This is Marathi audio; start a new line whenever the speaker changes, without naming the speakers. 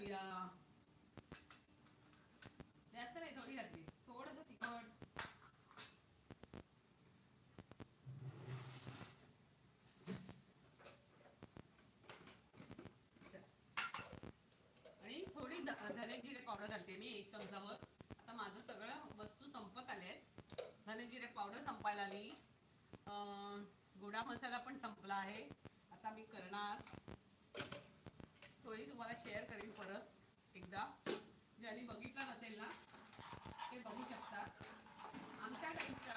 घालूया. जास्त नाही, थोडी घातली, थोडंसं तिखट. आणि थोडी धने जिरे पावडर घालते मी 1 चमचावर. आता माझं सगळं वस्तू संपत आले आहेत. धने जिरे पावडर संपायला आली. गोडा मसाला पण संपला आहे. आता मी करणार, तोही तुम्हाला शेअर करीन परत एकदा. ज्यांनी बघितला नसेल ना ते बघू शकतात. आमच्या टाईपचा